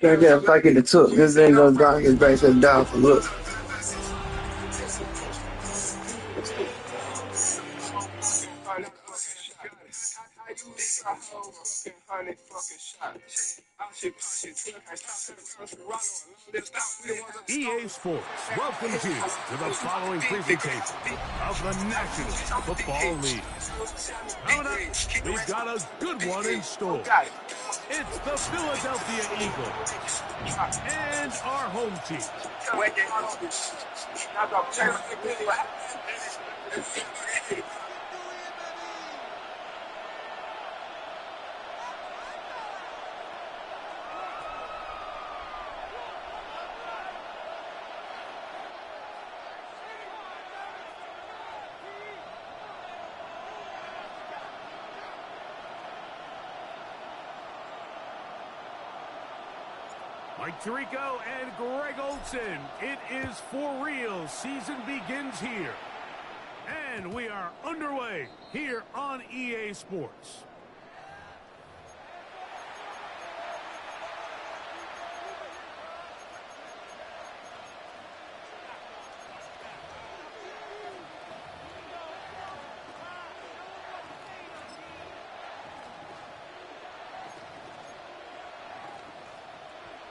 Right there, if I get the took, this ain't gonna knock his back to down for look. EA Sports welcomes you to the following presentation of the National Football League. Coming up, we've got a good one in store. It's the Philadelphia Eagles and our home team. Mike Tirico and Greg Olsen. It is for real. Season begins here. And we are underway here on EA Sports.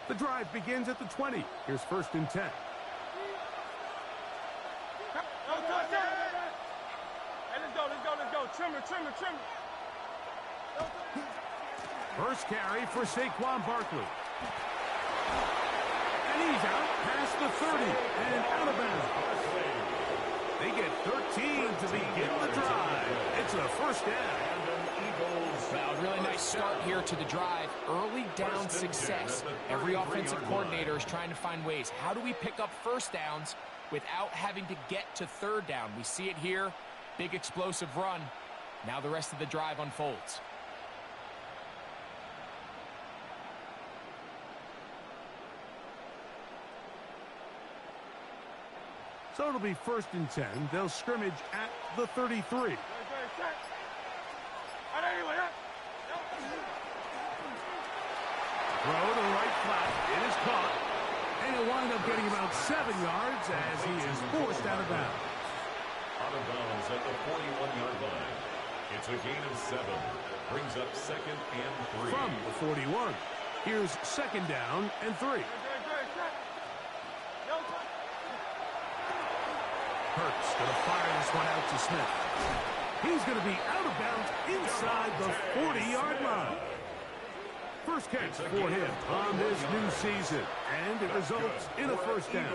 The drive begins at the 20. Here's 1st and 10. Let's go. Trimmer. First carry for Saquon Barkley. And he's out past the 30 and out of bounds. They get 13 to begin the drive. It's a first down. Well, a really nice start here to the drive. Early down success. Every offensive coordinator is trying to find ways. How do we pick up first downs without having to get to 3rd down? We see it here. Big explosive run. Now the rest of the drive unfolds. So it'll be 1st and 10. They'll scrimmage at the 33. Throw to the right flat. It is caught. And he'll wind up getting about 7 yards as he is forced out of bounds. Out of bounds at the 41-yard line. It's a gain of 7. Brings up 2nd and 3. From the 41. Here's 2nd down and 3. Hurts going to fire this one out to Smith. He's going to be out of bounds inside the 40-yard line. First catch for him on this new season, and it results in a first down.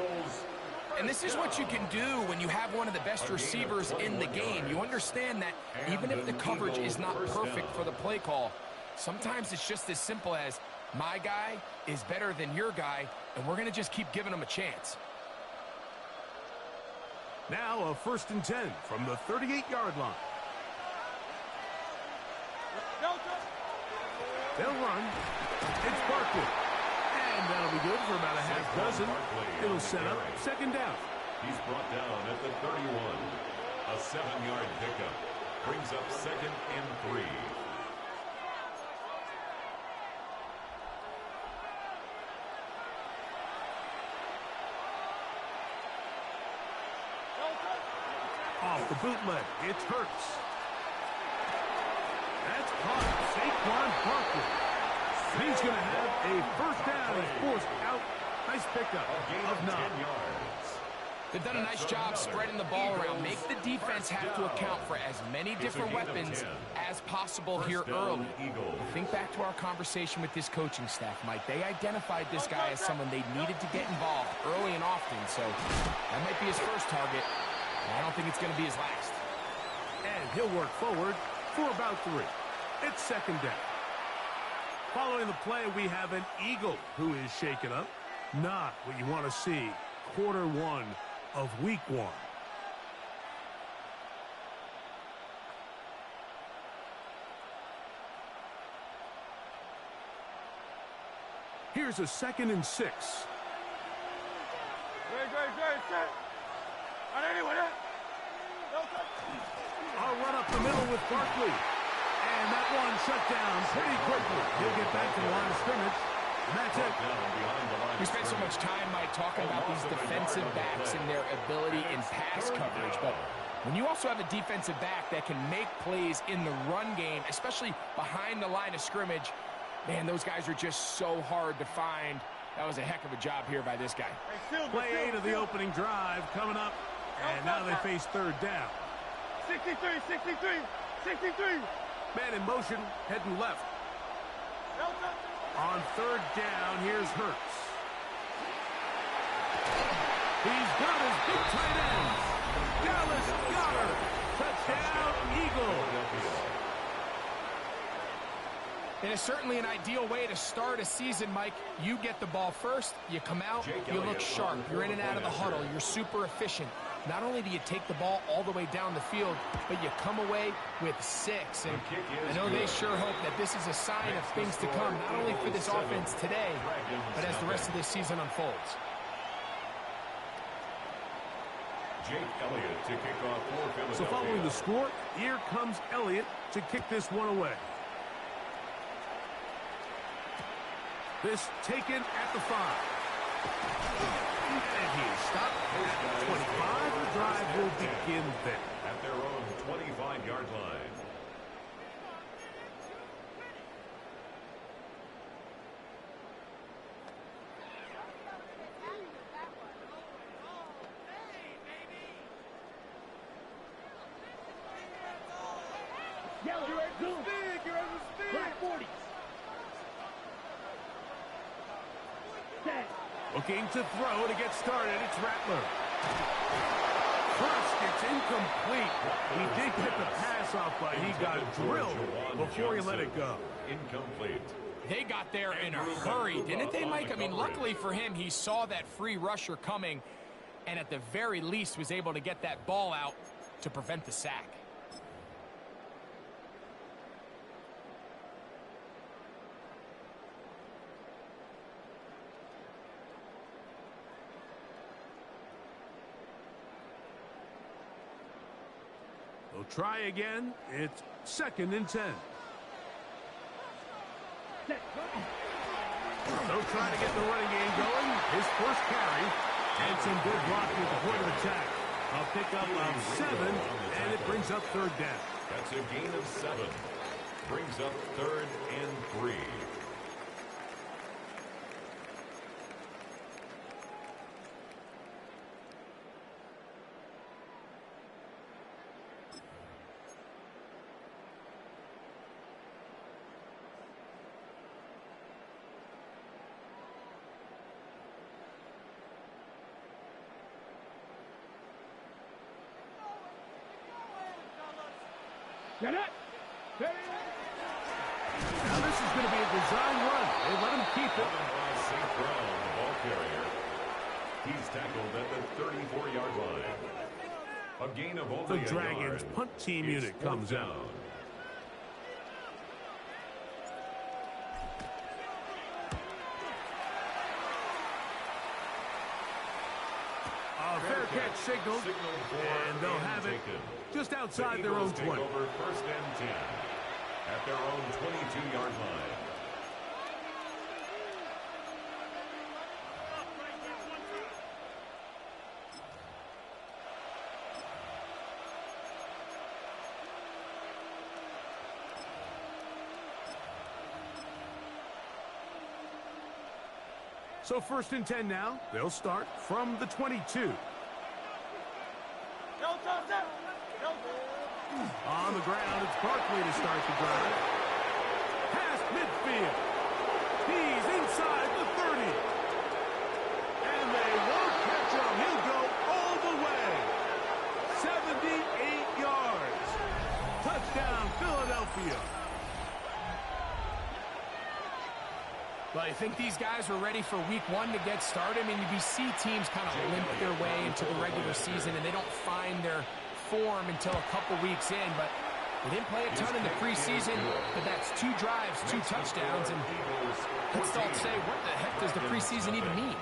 And this is what you can do when you have one of the best receivers in the game. You understand that even if the coverage is not perfect for the play call, sometimes it's just as simple as my guy is better than your guy, and we're going to just keep giving him a chance. Now a 1st and 10 from the 38-yard line. They'll run. It's Barkley. And that'll be good for about a half dozen. It'll set up 2nd down. He's brought down at the 31. A 7-yard pickup. Brings up 2nd and 3. Off the bootleg, it's Hurts. That's caught. Saquon Barkley. He's going to have a first down. He's forced out. Nice pickup of 9 yards. They've done a nice job spreading the ball around. Make the defense have to account for as many different weapons as possible here early. Think back to our conversation with this coaching staff, Mike. They identified this guy as someone they needed to get involved early and often, so that might be his first target. I don't think it's going to be his last. And he'll work forward for about 3. It's 2nd down. Following the play, we have an Eagle who is shaken up. Not what you want to see. Quarter 1 of week 1. Here's a 2nd and 6. I'll run up the middle with Barkley. And that one shut down pretty quickly. He'll get back to the line of scrimmage. And that's it. We spent so much time, Mike, talking about these defensive backs and their ability in pass coverage. But when you also have a defensive back that can make plays in the run game, especially behind the line of scrimmage, man, those guys are just so hard to find. That was a heck of a job here by this guy. Play 8 of the opening drive coming up. And now they face third down. 63, 63, 63. Man in motion, heading left. On third down, here's Hurts. He's got his big tight ends. Dallas Goedert. Touchdown, Eagles. And it's certainly an ideal way to start a season, Mike. You get the ball first, you come out, you look sharp. You're in and out of the huddle. You're super efficient. Not only do you take the ball all the way down the field, but you come away with 6. And I know they sure hope that this is a sign of things to come, not only for this offense today, but as the rest of this season unfolds. Jake Elliott to kick off for Philadelphia. So following the score, here comes Elliott to kick this one away. This taken at the 5. And he stopped at 25. The drive will begin there. At their own 25-yard line. Looking to throw to get started, it's Rattler. First, it's incomplete. He did get the pass off, but he got drilled before he let it go. Incomplete. They got there in a hurry, didn't they, Mike? I mean, luckily for him, he saw that free rusher coming, and at the very least was able to get that ball out to prevent the sack. They'll try again. It's 2nd and 10. They'll try to get the running game going. His first carry. And some good blocking at the point of attack. A pickup of 7, and it brings up third down. That's a gain of 7. Brings up 3rd and 3. Get it! Now this is going to be a design run. They let him keep it. St. Brown, the ball carrier. He's tackled at the 34-yard line. A gain of only The Dragons punt team unit comes out. A fair catch signaled, and they'll have it just outside their own 20. Over 1st and 10 at their own 22-yard line. So 1st and 10 now. They'll start from the 22. On the ground, it's Barkley to start the drive. Past midfield. He's inside the 30. And they won't catch him. He'll go all the way. 78 yards. Touchdown, Philadelphia. Well, I think these guys are ready for week 1 to get started. I mean, you see teams kind of limp their way into the regular season, and they don't find their form until a couple weeks in. But they didn't play a ton in the preseason, but that's 2 drives, 2 touchdowns. And let's all say, what the heck does the preseason even mean?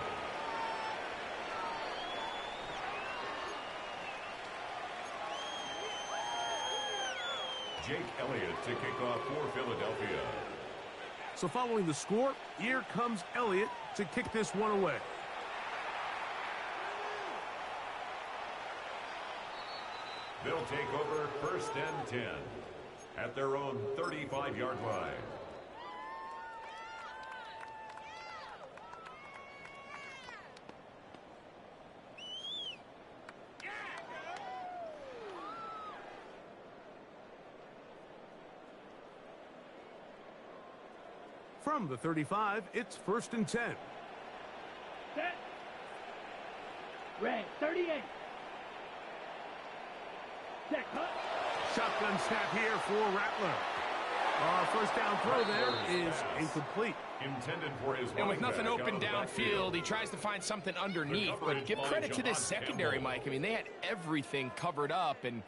Jake Elliott to kick off for Philadelphia. So following the score, here comes Elliott to kick this one away. They'll take over 1st and 10 at their own 35-yard line. From the 35, it's 1st and 10. Set. Red, 38. Set, cut. Shotgun snap here for Rattler. Our first down throw there is incomplete. Intended for his And with nothing running back open out of the downfield, backfield. he tries to find something underneath. But give credit to this secondary, Mike. I mean, they had everything covered up, and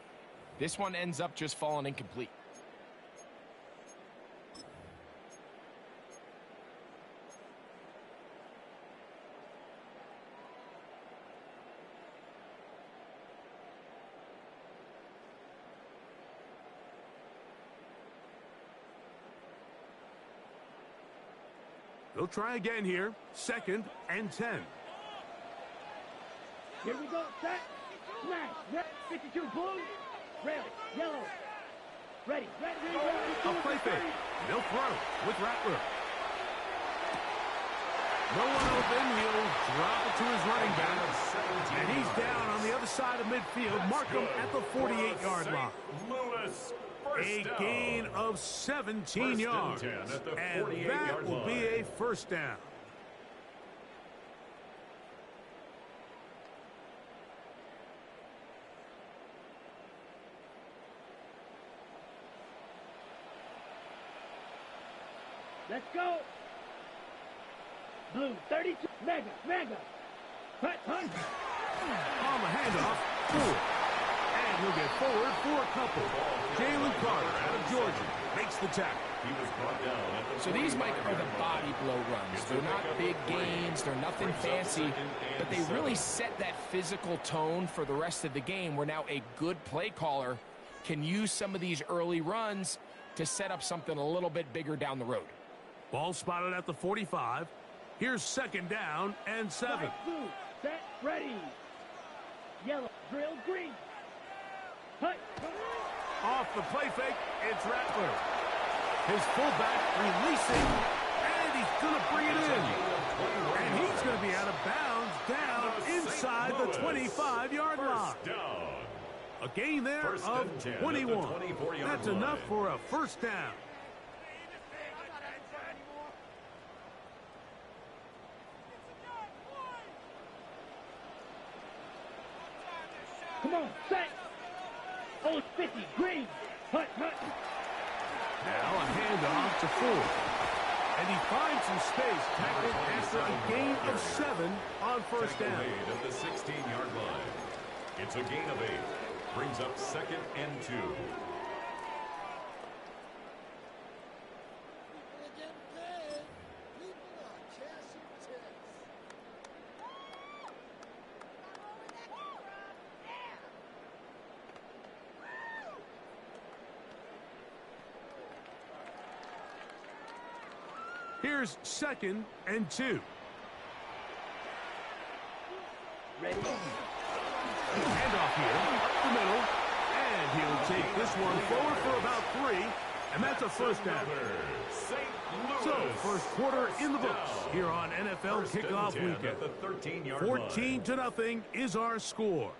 this one ends up just falling incomplete. They'll try again here. 2nd and 10. Here we go. Set. Smash. Red, 52 blue. Red, yellow. Ready. Red, A play fake. They'll throw with Rattler. No one open. He'll drop it to his running back. And he's down on the other side of midfield. Mark him at the 48-yard line. Louis, A gain of 17 yards. And that will be a first down. Let's go. Blue, 32. Mega. Hut. On the handoff, Ford. And he'll get forward for a couple. Jalen Carter out of Georgia makes the tackle. He was brought down at the So these, Mike, are the body blow runs. They're not big gains. They're nothing fancy. But they really set that physical tone for the rest of the game where now a good play caller can use some of these early runs to set up something a little bit bigger down the road. Ball spotted at the 45. Here's 2nd down and 7. Right, blue. Set. Ready. Yellow. Drill. Green. Hut. Off the play fake, it's Rattler. His fullback releasing, and he's going to bring it in. And he's going to be out of bounds down inside the 25-yard line. A gain there of 21. That's enough for a first down. Come on. Set. Oh, 50. Green. Hut. Now a handoff to Ford. And he finds some space, tackled after a gain of 7 on first down. At the 16-yard line. It's a gain of 8. Brings up 2nd and 2. Here's 2nd and 2. Ready. Handoff here, up the middle, and he'll take this one forward for about 3, and that's a first down. So, first quarter in the books here on NFL Kickoff Weekend. 14-0 is our score.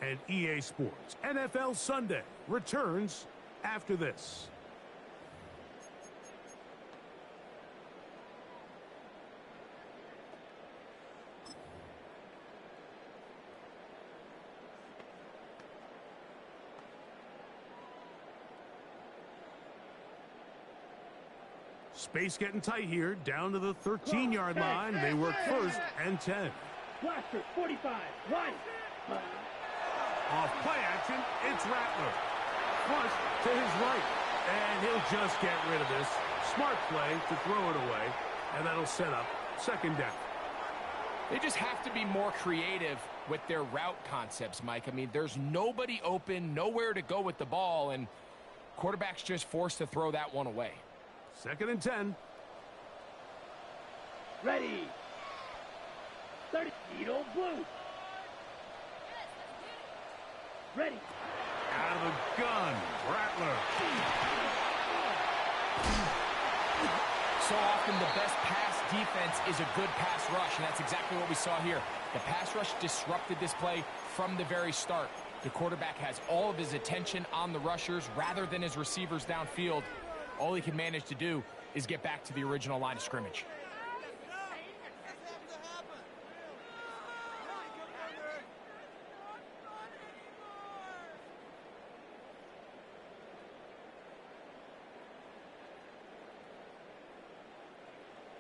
And EA Sports NFL Sunday returns after this. Space getting tight here, down to the 13-yard line. They work 1st and 10. Blaster, 45. Right. Off play action, it's Rattler. Flush to his right. And he'll just get rid of this. Smart play to throw it away. And that'll set up 2nd down. They just have to be more creative with their route concepts, Mike. I mean, there's nobody open, nowhere to go with the ball, and Quarterback's just forced to throw that one away. 2nd and 10. Ready. 30. Needle blue. Ready. Out of the gun, Rattler. So often the best pass defense is a good pass rush, and that's exactly what we saw here. The pass rush disrupted this play from the very start. The quarterback has all of his attention on the rushers rather than his receivers downfield. All he can manage to do is get back to the original line of scrimmage.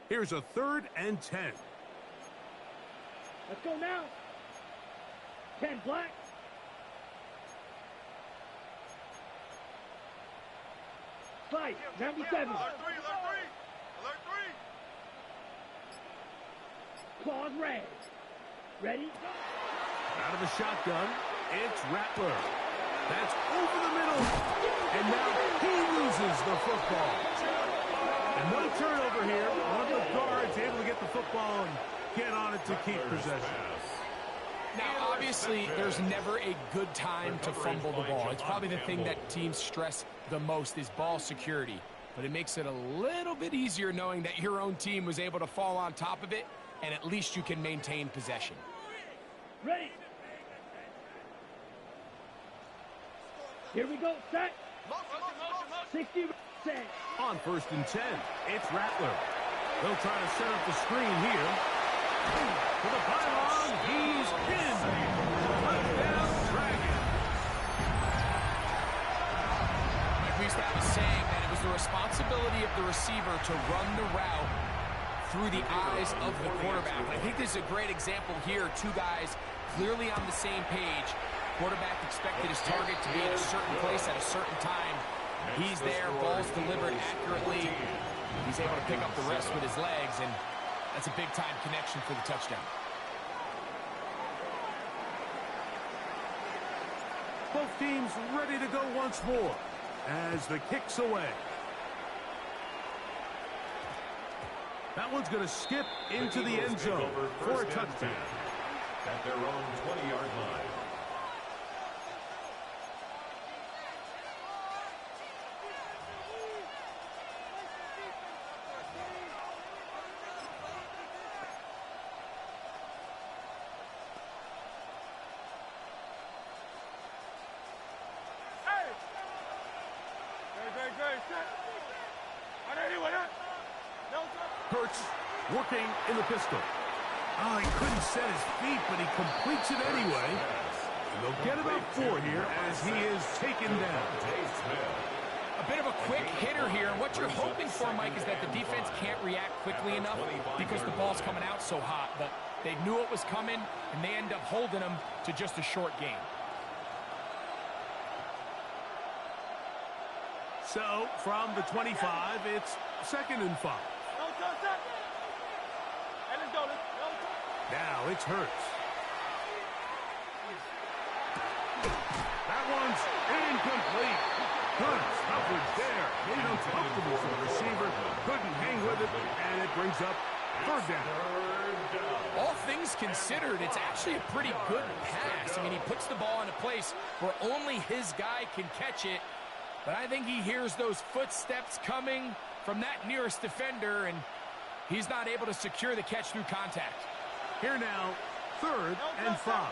Here's a 3rd and 10. Let's go now. 10 black. Fight. 97. Alert 3. Claws red. Ready? Out of the shotgun, it's Rattler. That's over the middle. And now he loses the football. And no turnover here. One of the guards able to get the football and get on it to keep possession. Now, obviously, there's never a good time to fumble the ball. It's probably the thing that teams stress the most is ball security. But it makes it a little bit easier knowing that your own team was able to fall on top of it, and at least you can maintain possession. Ready. Here we go. Set. 60 set. On 1st and 10, it's Rattler. They'll try to set up the screen here. For the pylon, he's in. Touchdown, Dragon. Mike Wiesbaum was saying that it was the responsibility of the receiver to run the route through the eyes of the quarterback. I think this is a great example here. Two guys clearly on the same page. Quarterback expected his target to be in a certain place at a certain time. He's there, ball's delivered accurately. He's able to pick up the rest with his legs, and that's a big-time connection for the touchdown. Both teams ready to go once more as the kick's away. That one's going to skip into the end zone for a touchdown. At their own 20-yard line. Hurts working in the pistol. Oh, he couldn't set his feet, but he completes it anyway. And they'll get about 4 here as he is taken down. A bit of a quick hitter here. What you're hoping for, Mike, is that the defense can't react quickly enough because the ball's coming out so hot. But they knew it was coming, and they end up holding them to just a short gain. So, from the 25, it's 2nd and 5. Now it's Hurts. That one's incomplete. Good coverage there. Made it uncomfortable for the receiver. Couldn't hang with it, and it brings up 3rd down. All things considered, it's actually a pretty good pass. I mean, he puts the ball in a place where only his guy can catch it. But I think he hears those footsteps coming from that nearest defender, and he's not able to secure the catch through contact. Here now, 3rd and 5.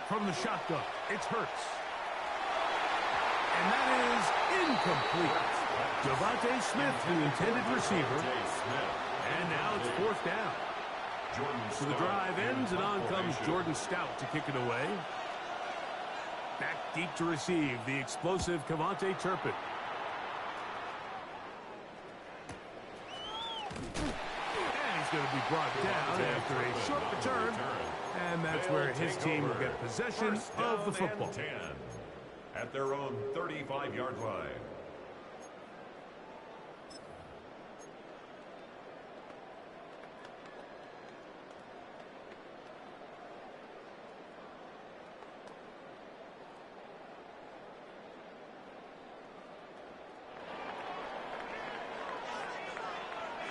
From the shotgun, it's Hurts. And that is incomplete. Devontae Smith, the intended receiver. And now it's 4th down. So the drive ends, and on comes Jordan Stout to kick it away. Back deep to receive, the explosive Kevontae Turpin. And he's going to be brought down after a short return. And that's where his team will get possession of the football. 10 at their own 35-yard line.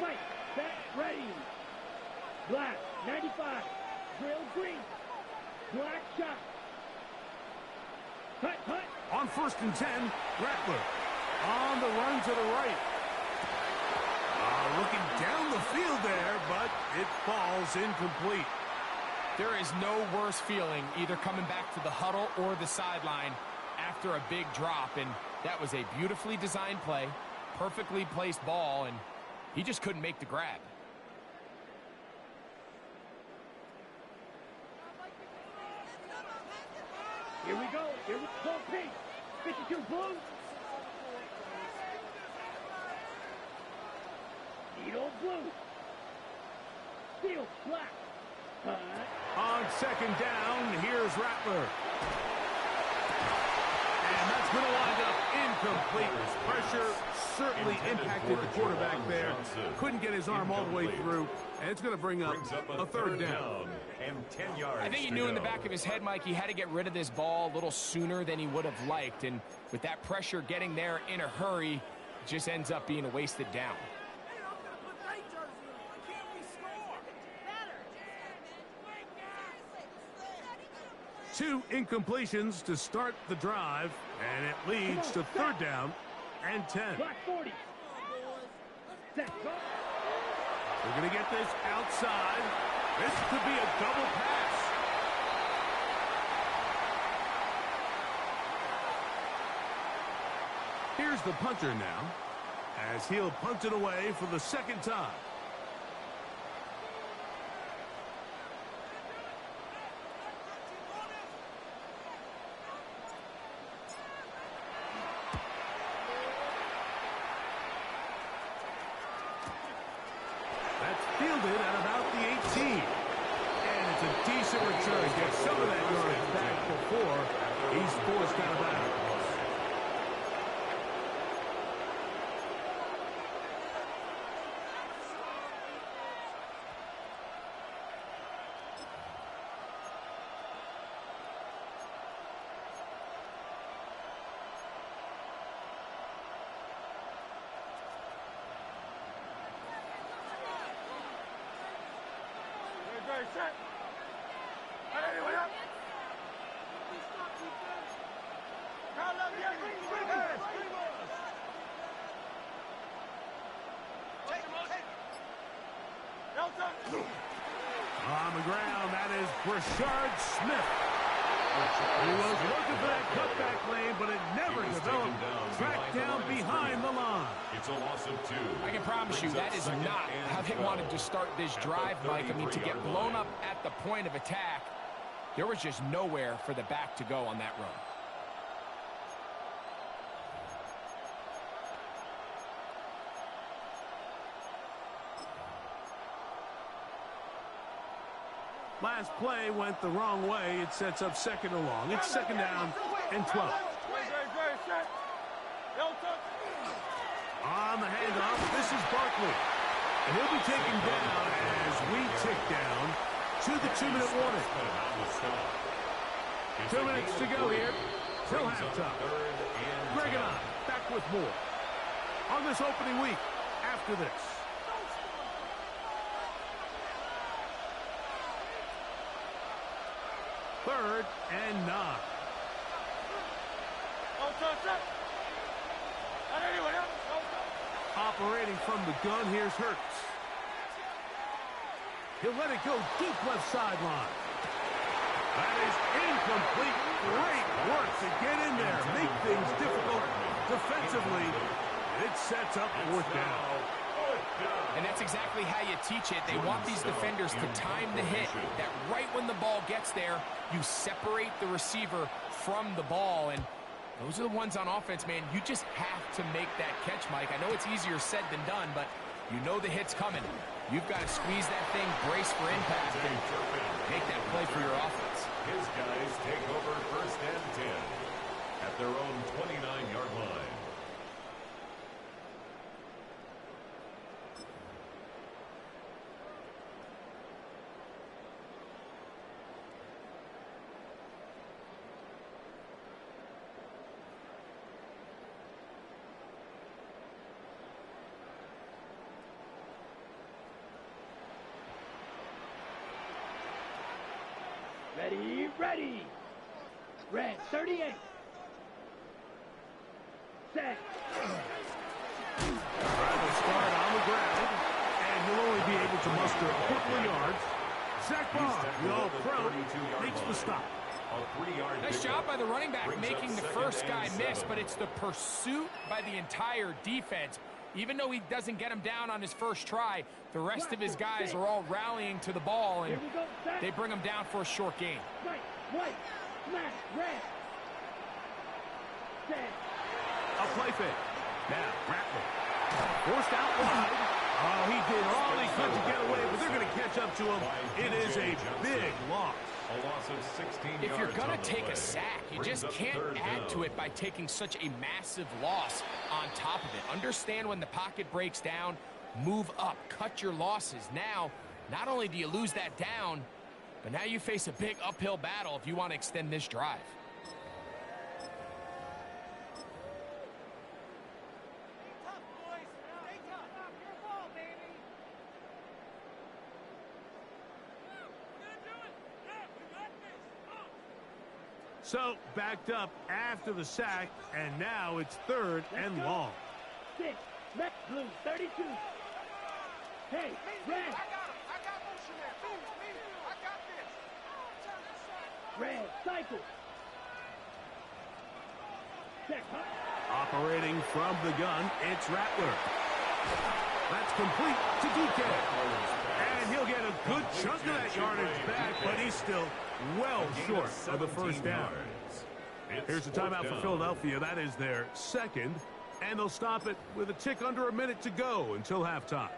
Fight. Set. Ready. Black. 95. Drill green. Black shot. Hut, hut. On 1st and 10, Rattler on the run to the right. Looking down the field there, but it falls incomplete. There is no worse feeling either coming back to the huddle or the sideline after a big drop, and that was a beautifully designed play, perfectly placed ball, and he just couldn't make the grab. Here we go. Here we go. Pink. 52 blue. Needle blue. Steel black. On 2nd down, here's Rattler. And that's going to wind up incomplete. Pressure certainly impacted the quarterback there. Couldn't get his arm all the way through. And it's going to bring up a 3rd down. And 10 yards. I think he knew in the back of his head, Mike, he had to get rid of this ball a little sooner than he would have liked. And with that pressure getting there in a hurry, it just ends up being a wasted down. 2 incompletions to start the drive, and it leads to 3rd down and 10. Black 40. Set. Go. We're going to get this outside. This could be a double pass. Here's the punter now, as he'll punt it away for the 2nd time. Fielded at about the 18. And it's a decent return. Gets some of that yardage back before he's forced out of bounds. Set. Anyway, up. On the ground, that is Brashard Smith. He was looking for that cutback lane, but it never developed. Tracked down behind the line. It's a loss of 2. I can promise you that is not how they wanted to start this drive, Mike. I mean, to get blown up at the point of attack, there was just nowhere for the back to go on that run. Last play went the wrong way. It sets up 2nd and long. It's 2nd down and 12. On the handoff, this is Barkley. And he'll be taken down as we tick down to the 2-minute warning. 2 minutes to go here till halftime. Greg and I back with more on this opening week after this. 3rd and 9. Operating from the gun, here's Hurts. He'll let it go deep left sideline. That is incomplete. Great work to get in there, make things difficult defensively. It sets up 4th down. And that's exactly how you teach it. They want these defenders to time the hit, that right when the ball gets there, you separate the receiver from the ball. And those are the ones on offense, man. You just have to make that catch, Mike. I know it's easier said than done, but you know the hit's coming. You've got to squeeze that thing, brace for impact, and make that play for your offense. His guys take over 1st and 10 at their own 29-yard line. Ready, ready. Red, 38. Set. Trying to start on the ground, and he'll only be able to muster a couple of yards. Zach Bond, the all-pro, makes the stop. Nice job by the running back making the first guy miss, but it's the pursuit by the entire defense. Even though he doesn't get him down on his first try, the rest of his guys are all rallying to the ball, and they bring him down for a short gain. Right, white, smash, red. Set. A play fake. Now, Rattler. Forced out wide. Oh, he did all he could to get away, but they're going to catch up to him. It is a big loss. A loss of 16 yards. If you're going to take a sack, you just can't add to it by taking such a massive loss on top of it. Understand when the pocket breaks down, move up, cut your losses. Now, not only do you lose that down, but now you face a big uphill battle if you want to extend this drive. So, backed up after the sack, and now it's 3rd and long. 6, red, blue, 32. Hey, red. I got motion there. Me. I got this. Red, cycle. Check, Operating from the gun, it's Rattler. That's complete to DK. And he'll get a good chunk of that yardage back, but he's still well short of the first down. Here's the timeout for Philadelphia. That is their 2nd, and they'll stop it with a tick under a minute to go until halftime.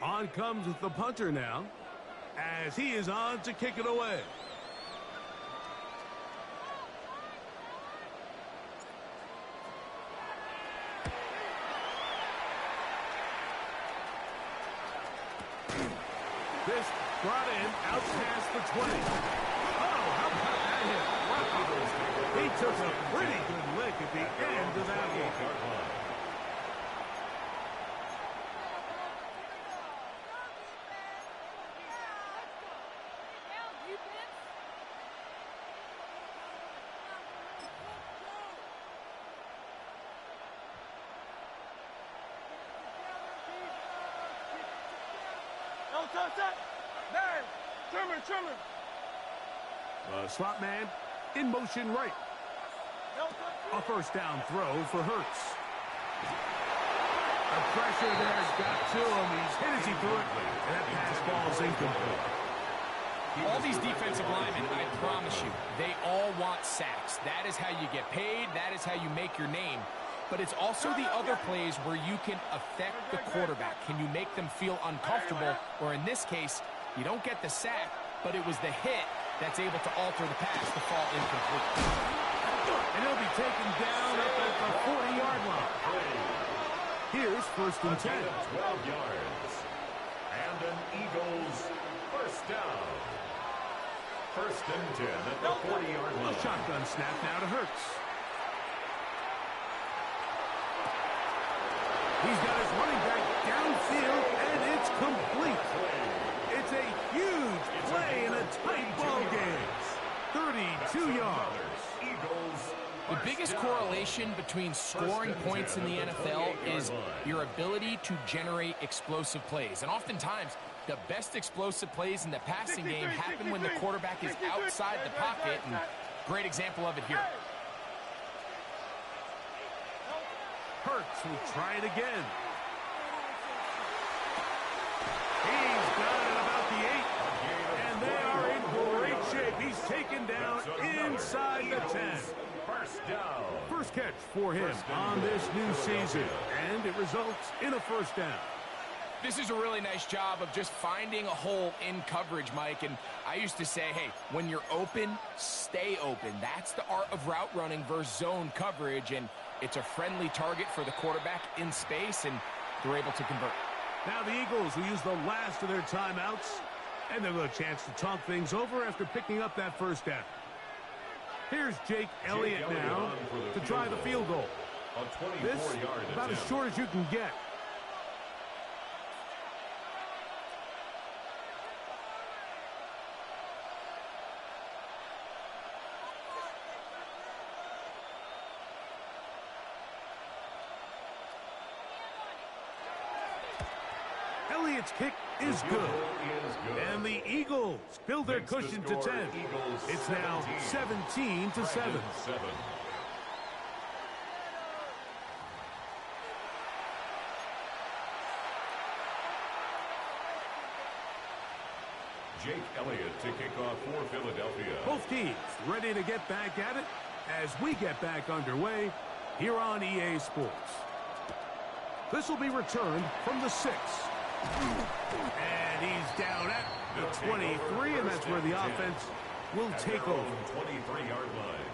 On comes the punter now, as he is on to kick it away. This brought in out past the 20. Oh, how about that hit? Wow. He took a pretty good lick at the end of that one. Trimmer. Slot man in motion right. A first down throw for Hurts. The pressure there's got to him. He's hit as he threw it. And that pass ball is incomplete. All these defensive linemen, I promise you, they all want sacks. That is how you get paid. That is how you make your name. But it's also the other plays where you can affect the quarterback. Can you make them feel uncomfortable? Or in this case, you don't get the sack, but it was the hit that's able to alter the pass to fall incomplete. And he'll be taken down up at the 40-yard line. Here's 1st and 10. 12 yards. And an Eagles first down. 1st and 10 at the 40-yard line. A shotgun snap now to Hurts. He's got his running back downfield, and it's complete. It's a huge play in a tight ball game. 32 yards. The biggest correlation between scoring points in the NFL is your ability to generate explosive plays. And oftentimes, the best explosive plays in the passing game happen when the quarterback is outside the pocket. And great example of it here. Hurts will try it again. He's got it about the 8. And they are in great shape. He's taken down inside the 10. First down. First catch for him on this new season. And it results in a first down. This is a really nice job of just finding a hole in coverage, Mike. And I used to say, hey, when you're open, stay open. That's the art of route running versus zone coverage. And it's a friendly target for the quarterback in space, and they're able to convert. Now the Eagles will use the last of their timeouts, and they'll have a chance to talk things over after picking up that first down. Here's Jake Elliott now to try the field goal. This about as short as you can get. Elliott's kick is good. And the Eagles build their cushion to 10. It's now 17-7. Jake Elliott to kick off for Philadelphia. Both teams ready to get back at it as we get back underway here on EA Sports. This will be returned from the 6. And he's down at the 23, and that's where the offense will take over. 23-yard line.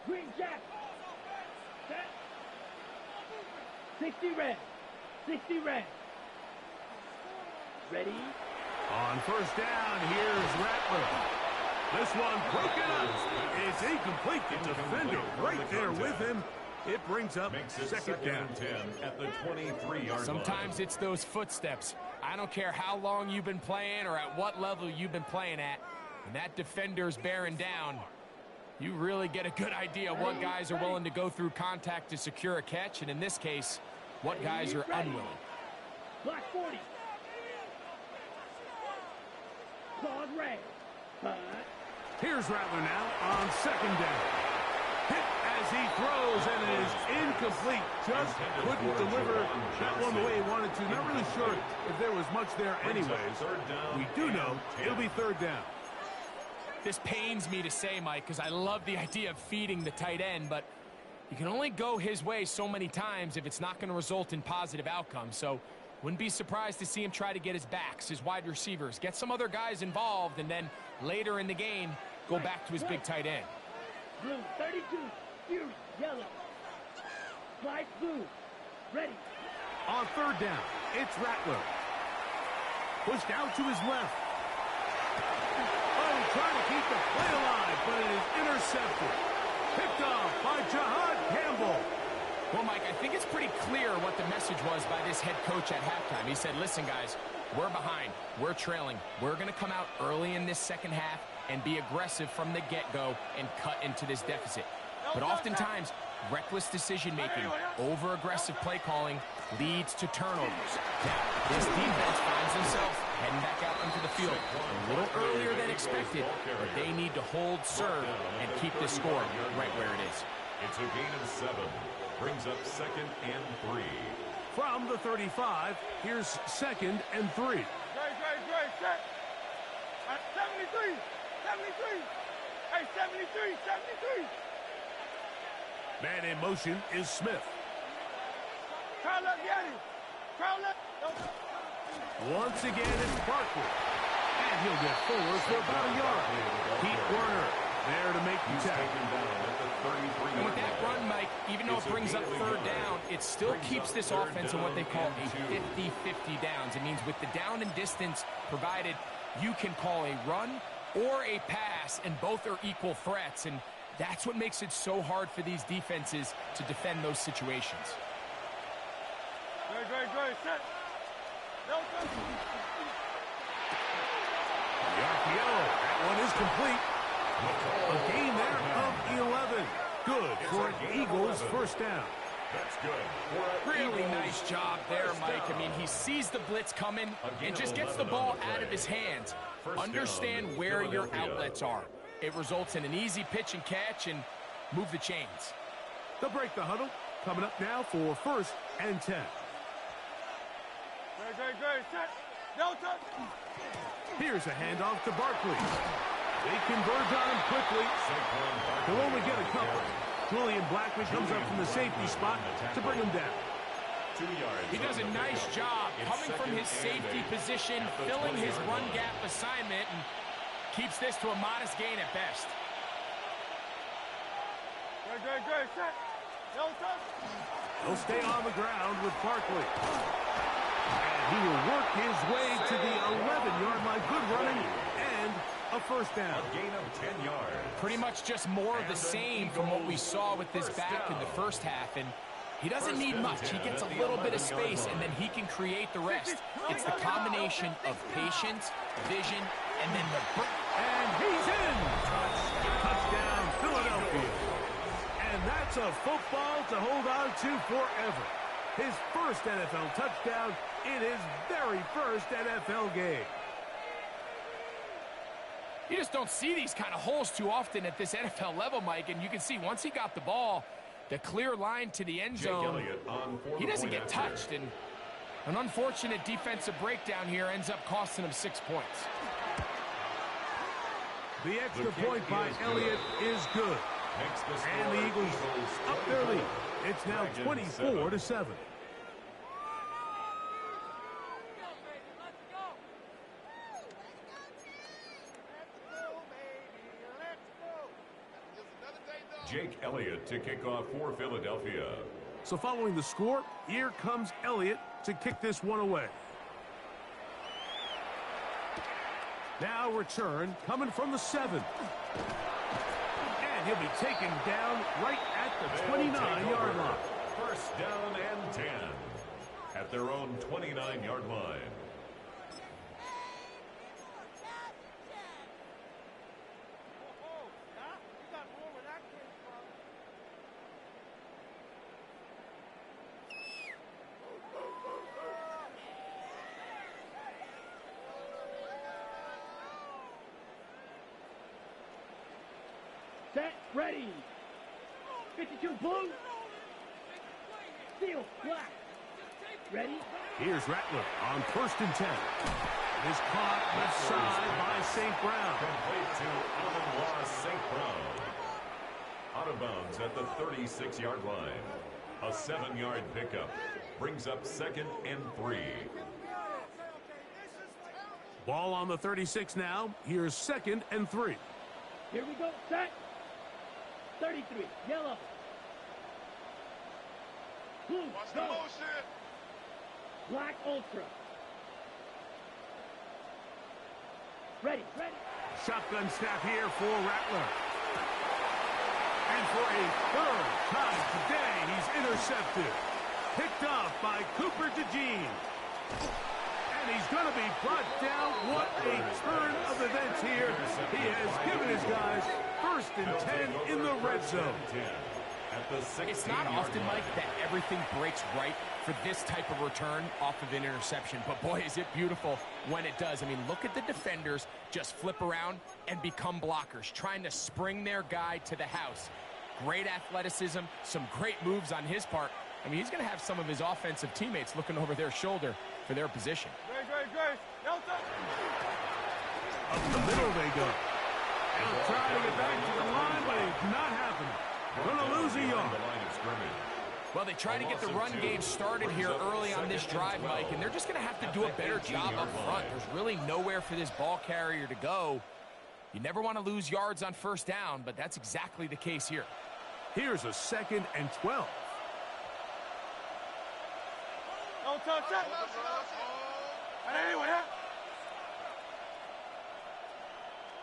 Green Jack. Set. 60 red. 60 red. Ready? On first down, here's Rattler. This one broken up. It's incomplete. The defender right there with him. It brings up second down. 10 at the 23-yard line. Sometimes it's those footsteps. I don't care how long you've been playing or at what level you've been playing at. When that defender's bearing down, you really get a good idea what guys are willing to go through contact to secure a catch, and in this case, what guys are unwilling. Block 40. Claude Ray. Here's Rattler now on second down. Hit as he throws, and it is incomplete. Just couldn't deliver that one the way he wanted to. Not really sure if there was much there anyways. We do know it'll be third down. This pains me to say, Mike, because I love the idea of feeding the tight end, but you can only go his way so many times if it's not going to result in positive outcomes. So wouldn't be surprised to see him try to get his backs, his wide receivers, get some other guys involved, and then later in the game, go back to his big tight end. Blue 32. Fury. Yellow. Light blue. Ready. On third down, it's Rattler. Pushed out to his left. Trying to keep the play alive, but it is intercepted. Picked off by Jahad Campbell. Well, Mike, I think it's pretty clear what the message was by this head coach at halftime. He said, listen, guys, we're behind. We're trailing. We're going to come out early in this second half and be aggressive from the get-go and cut into this deficit. But oftentimes, reckless decision-making, over-aggressive play calling leads to turnovers. Now, this defense finds themselves heading back out into the field a little earlier than expected, but they need to hold serve and keep this score right where it is. It's a gain of 7. Brings up 2nd and 3. From the 35, here's 2nd and 3. Great, set. 73, 73. Hey, 73, 73. Man in motion is Smith. Crowd up, Yanni. Crowd up. Once again, it's Barkley. And he'll get forward for about a yard. Pete Werner there to make the tackle. And with that run, Mike, even though it brings up third down, it still keeps this offense in what they call a 50-50 downs. It means with the down and distance provided, you can call a run or a pass, and both are equal threats. And that's what makes it so hard for these defenses to defend those situations. Great, set. No, The RPO, that one is complete. A gain there of 11. Good for an Eagles first down. That's good. Really nice job there, Mike. I mean, he sees the blitz coming and just gets the ball out of his hands. Understand where your outlets are. It results in an easy pitch and catch and move the chains. They'll break the huddle. Coming up now for 1st and 10. Great, set. Delta. Here's a handoff to Barkley. They converge on him quickly. He'll only get a couple. Julian Blackman comes up from the safety spot to bring him down. 2 yards. He does a nice job coming from his safety position, filling his run gap assignment, and keeps this to a modest gain at best. Great, set. Delta. He'll stay on the ground with Barkley. And he will work his way to the 11-yard line. Good running and a first down. A gain of 10 yards. Pretty much just more of the same from what we saw with this back in the first half. And he doesn't need much. He gets a little bit of space, and then he can create the rest. It's the combination of patience, vision, and then the... And he's in! Touchdown, Philadelphia. And that's a football to hold on to forever. His first NFL touchdown in his very first NFL game. You just don't see these kind of holes too often at this NFL level, Mike. And you can see once he got the ball, the clear line to the end zone, he doesn't get touched. And an unfortunate defensive breakdown here ends up costing him 6 points. The extra point by Elliott is good. And the Eagles up their lead. It's now 24-7. Jake Elliott to kick off for Philadelphia. So following the score, here comes Elliott to kick this one away. Now return coming from the 7. And he'll be taken down right at the 29-yard line. First down and 10 at their own 29-yard line. Set, ready. 52 blue. Steel, black. Ready? Here's Rattler on first and 10. It is caught left side by St. Brown. Complete to Amon-Ra St. Brown. Out of bounds at the 36-yard line. A 7-yard pickup brings up 2nd and 3. Ball on the 36 now. Here's 2nd and 3. Here we go. Set. 33. Yellow. Blue. Watch the Go. motion. Black ultra. Ready. Ready. Shotgun snap here for Rattler. And for a third time today, he's intercepted. Picked off by Cooper DeJean. And he's going to be brought down. What a turn of events here. He has given his guys first and 10 in the red zone. It's not often, Mike, that everything breaks right for this type of return off of an interception. But, boy, is it beautiful when it does. I mean, look at the defenders just flip around and become blockers, trying to spring their guy to the house. Great athleticism, some great moves on his part. I mean, he's going to have some of his offensive teammates looking over their shoulder for their position. Grace. Delta. Up the middle they go. Now trying to get back to the line, but it's not happening. Going to lose a yard. Well, they try to get the run game started here early on this drive, Mike, and they're just going to have to do a better job up front. There's really nowhere for this ball carrier to go. You never want to lose yards on first down, but that's exactly the case here. Here's a 2nd and 12. Don't touch that. Anyway,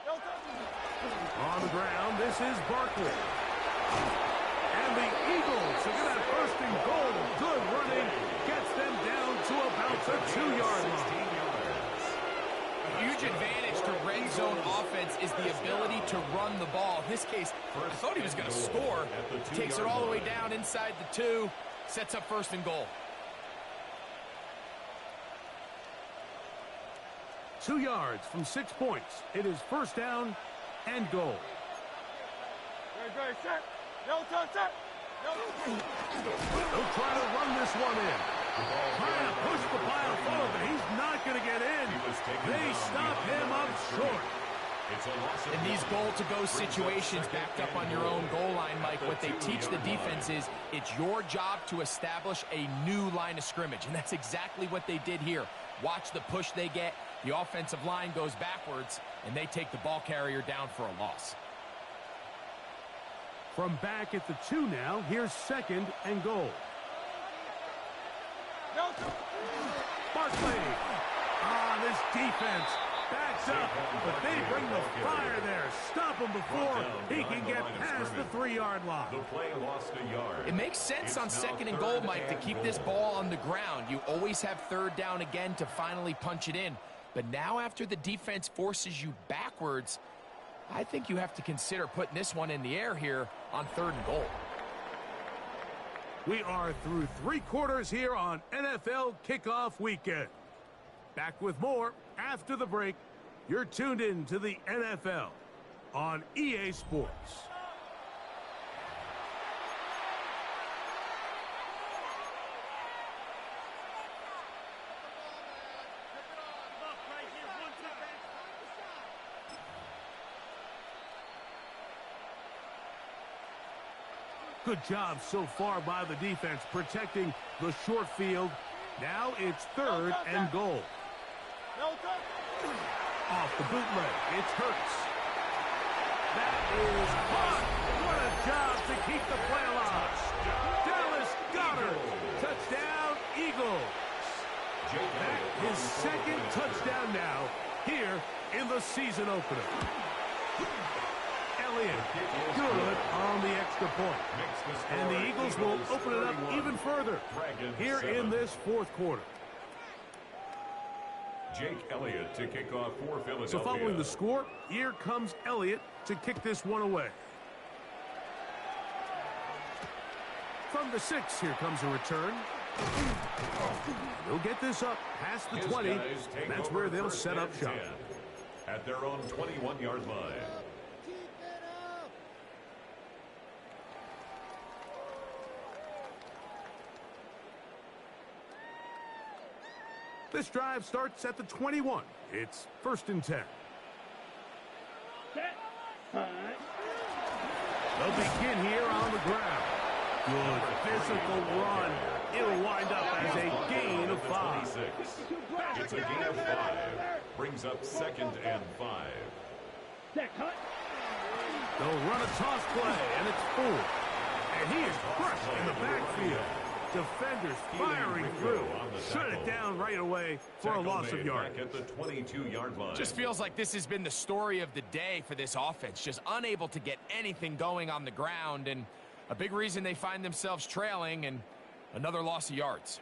don't touch it. On the ground, this is Barkley. And the Eagles are going to have first and goal. Good running. Gets them down to about the 2-yard line. A huge advantage to red zone offense is the ability to run the ball. In this case, I thought he was going to score. Takes it all the way down inside the 2. Sets up first and goal. 2 yards from 6 points. It is first down and goal. Grace, set. No touch that. They'll try to run this one in. Trying to push the pile forward, but he's not going to get in. They stop him up short. In these goal-to-go situations backed up on your own goal line, Mike, what they teach the defense is it's your job to establish a new line of scrimmage, and that's exactly what they did here. Watch the push they get. The offensive line goes backwards, and they take the ball carrier down for a loss. From back at the 2 now, here's 2nd and goal. Barkley. This defense Backs up, but they bring the fire there. Stop him before he can get past the 3-yard line. The play lost a yard. It makes sense on second and goal, Mike, to keep this ball on the ground. You always have third down again to finally punch it in. But now after the defense forces you backwards, I think you have to consider putting this one in the air here on third and goal. We are through 3 quarters here on NFL Kickoff Weekend. Back with more after the break. You're tuned in to the NFL on EA Sports. Good job so far by the defense protecting the short field. Now it's third and goal. Off the bootleg, it's Hurts. That is caught. What a job to keep the play alive. Dallas Goedert. Touchdown, Eagles. That his second touchdown now here in the season opener. Elliott, good on the extra point. And the Eagles will open it up even further here in this fourth quarter. Jake Elliott to kick off for Philadelphia. So following the score, here comes Elliott to kick this one away. From the 6, here comes a return. They'll get this up past the 20. That's where they'll set up shop. At their own 21-yard line. This drive starts at the 21. It's 1st and 10. They'll begin here on the ground. Good physical run. It'll wind up as a gain of 5. It's a gain of 5. Brings up 2nd and 5. They'll run a toss play, and it's 4. And he is crushed in the backfield. Defenders firing through. Shut it down right away for a loss of yardage. At the 22-yard line. Just feels like this has been the story of the day for this offense. Just unable to get anything going on the ground, and a big reason they find themselves trailing, and another loss of yards.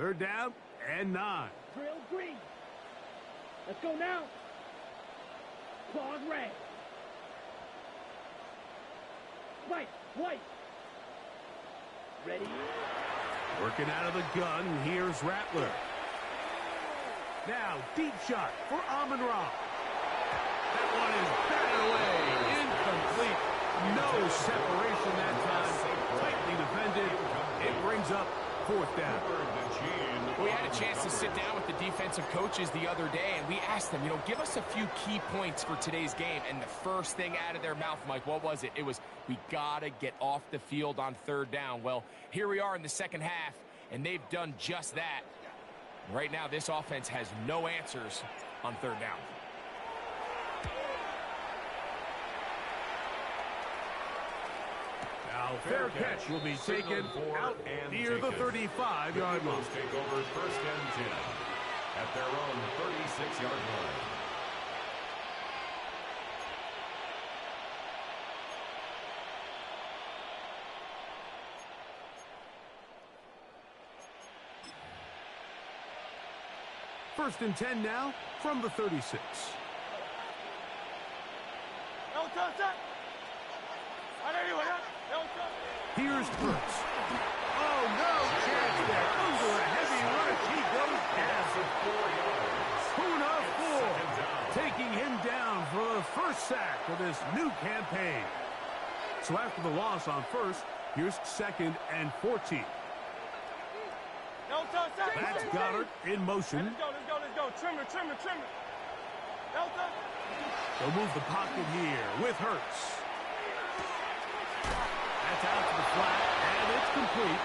3rd down and 9. Drill green. Let's go now. Claws red. White. Ready? Working out of the gun, here's Rattler. Now, deep shot for Amon-Ra. That one is batted away. Incomplete. No separation that time. Tightly defended. It brings up 4th down. We had a chance to sit down with the defensive coaches the other day, and we asked them, give us a few key points for today's game. And the first thing out of their mouth, Mike, what was it? It was, we got to get off the field on 3rd down. Well, here we are in the second half, and they've done just that. Right now, this offense has no answers on 3rd down. Now, fair catch will be taken out near the 35-yard line. Take over 1st and 10 at their own 36-yard line. First and 10 now from the 36. Here's Hurts. Oh, no chance there. Under a heavy rush, he goes down. Puna Ford taking him down for the first sack of this new campaign. So after the loss on 1st, here's 2nd and 14. That's Goddard in motion. Let's go. Trimmer. They'll move the pocket here with Hurts. That's out to the flat, and it's complete.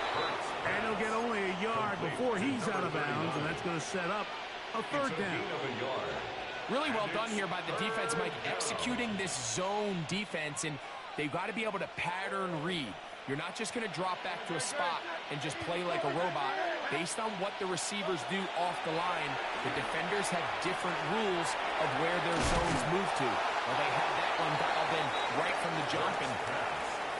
And he'll get only a yard before he's out of bounds, and that's going to set up a 3rd down. Really well done here by the defense, Mike, executing this zone defense, and they've got to be able to pattern read. You're not just going to drop back to a spot and just play like a robot. Based on what the receivers do off the line, the defenders have different rules of where their zones move to. Well, they had that one dialed in right from the jump, and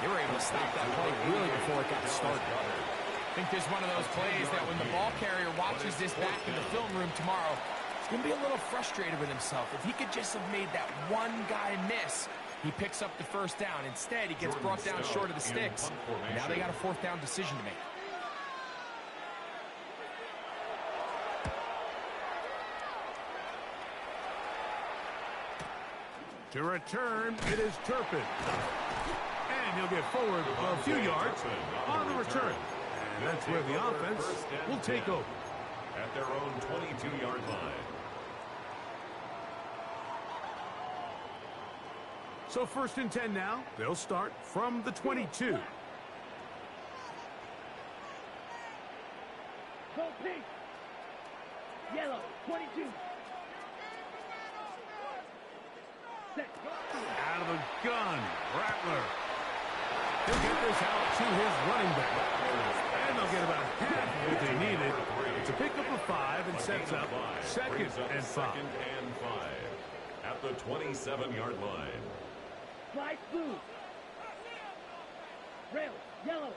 they were able to stop that play really before it got started. I think this is one of those plays that when the ball carrier watches this back in the film room tomorrow, he's going to be a little frustrated with himself. If he could just have made that one guy miss, he picks up the first down. Instead, he gets brought down short of the sticks. Now they got a fourth down decision to make. To return, it is Turpin. And he'll get forward a few yards on the return. And that's where the offense will take over. At their own 22-yard line. So 1st and 10 now. They'll start from the 22. Go pink. Yellow, 22. Set. Out of the gun, Rattler. He'll get this out to his running back. And they'll get about half of what they needed. It's a pickup of 5 and sets up second and 5. At the 27-yard line. Flight blue. Rail, yellow.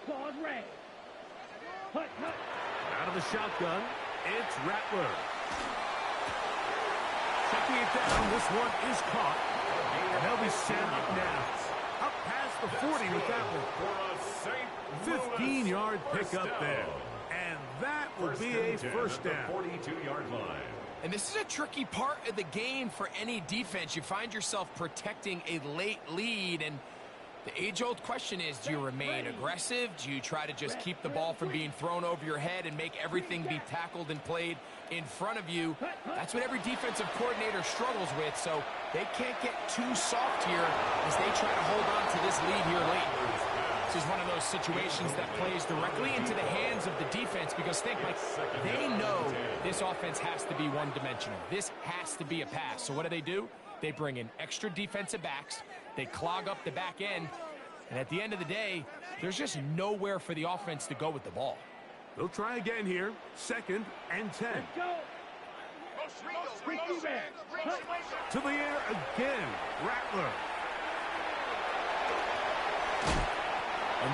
Claws red. Hut, hut. Out of the shotgun, it's Rattler. Checking it down, this one is caught. And they'll be set up now. Up past the 40 with that one. 15-yard pickup there. And that will be a first down. 42-yard line. And this is a tricky part of the game for any defense. You find yourself protecting a late lead, and the age-old question is, do you remain aggressive? Do you try to just keep the ball from being thrown over your head and make everything be tackled and played in front of you? That's what every defensive coordinator struggles with, so they can't get too soft here as they try to hold on to this lead here late. This is one of those situations that plays directly into the hands of the defense because think, like, they know this offense has to be one-dimensional. This has to be a pass. So what do? They bring in extra defensive backs. They clog up the back end. And at the end of the day, there's just nowhere for the offense to go with the ball. They'll try again here. 2nd and 10. Let's go. To the air again. Rattler.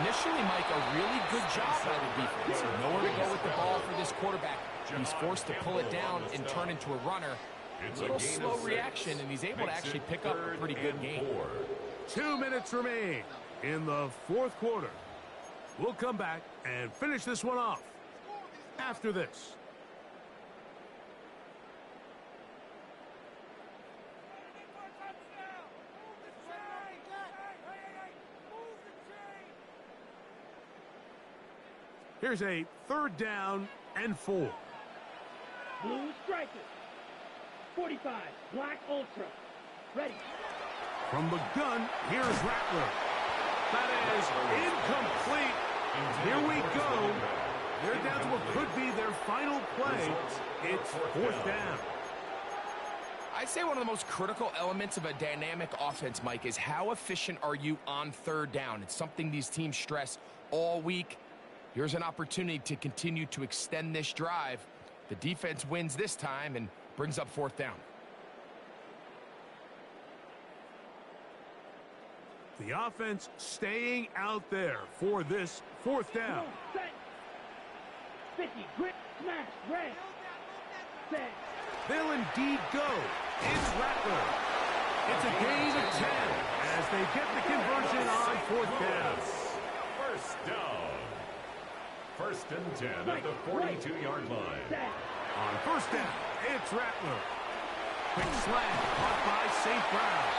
Initially, Mike, a really good job by the defense. Nowhere to go with the ball for this quarterback. He's forced to pull it down and turn into a runner. A little slow reaction, and he's able to actually pick up a pretty good game. 2 minutes remain in the 4th quarter. We'll come back and finish this one off after this. Here's a 3rd down and 4. Blue striker. 45. Black ultra. Ready. From the gun, here's Rattler. That is incomplete. Here we go. They're down to what could be their final play. It's 4th down. I'd say one of the most critical elements of a dynamic offense, Mike, is how efficient are you on 3rd down. It's something these teams stress all week. Here's an opportunity to continue to extend this drive. The defense wins this time and brings up 4th down. The offense staying out there for this 4th down. 50. Grip. Smash. Red. Set. They'll indeed go. It's Rattler. It's a gain of 10 as they get the conversion on 4th down. First down. 1st and 10 at the 42-yard line. On 1st down, it's Rattler. Quick slant caught by St. Brown.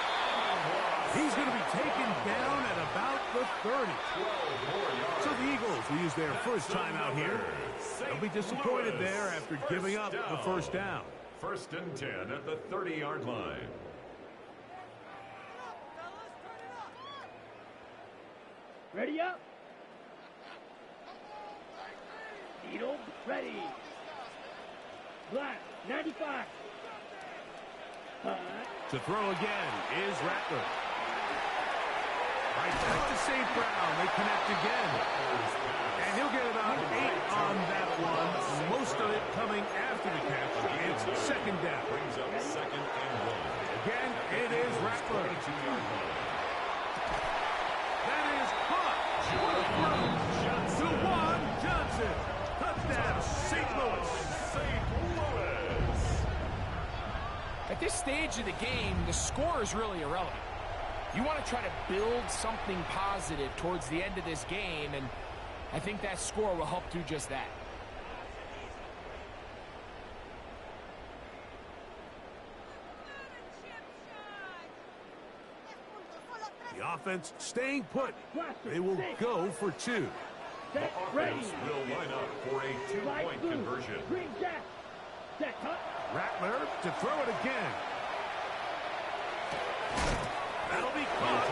He's going to be taken down at about the 30. So the Eagles will use their first time out here. They'll be disappointed there after giving up the 1st down. 1st and 10 at the 30-yard line. Ready up. Needle ready. Black 95. To throw again is Rattler. Right back to St. Brown. They connect again. And he'll get about 8 on that one. Most of it coming after the catch. It's second down. Brings up second and 1. Again, it is Rattler. 22-yard line. That is caught. To one, Johnson. Touchdown, St. Louis. St. Louis. At this stage of the game, the score is really irrelevant. You want to try to build something positive towards the end of this game, and I think that score will help do just that. The offense staying put. They will go for 2. Set, Offense will line up for a 2-point conversion. Green Jack. Set, cut. Rattler to throw it again. That'll be caught.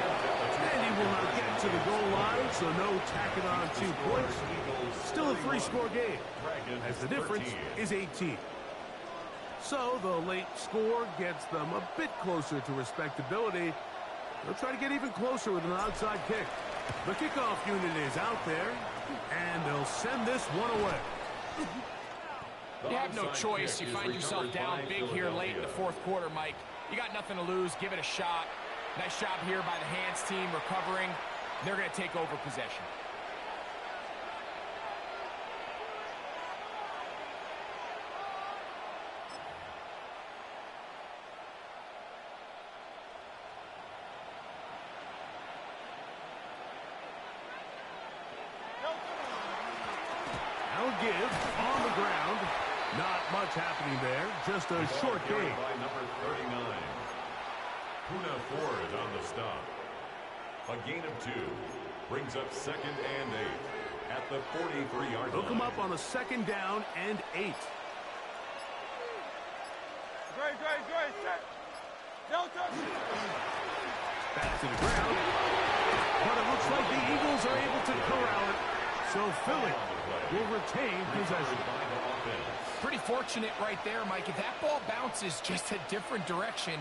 And he will not get to the goal line, so no tacking on 2 points. Still a 3-score game, as the difference is 18. So the late score gets them a bit closer to respectability. They'll try to get even closer with an onside kick. The kickoff unit is out there, and they'll send this one away. You have no choice. You find yourself down big here late in the fourth quarter, Mike. You got nothing to lose. Give it a shot. Nice job here by the hands team recovering. They're going to take over possession. Now give on the ground. Not much happening there. Just a short gain. By number 39. Puna Ford on the stop. A gain of 2. Brings up second and 8 at the 43-yard line. Hook him up on a second down and 8. Great, set. Delta. Back to the ground. But it looks like the Eagles are able to corral it. So Philly will retain possession. Pretty fortunate right there, Mike. If that ball bounces just a different direction,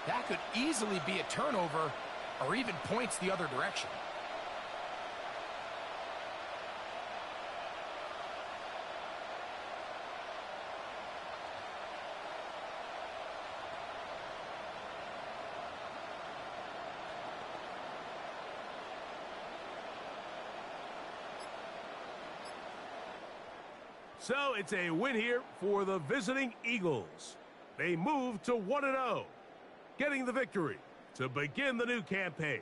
that could easily be a turnover or even points the other direction. So it's a win here for the visiting Eagles. They move to 1-0, getting the victory to begin the new campaign.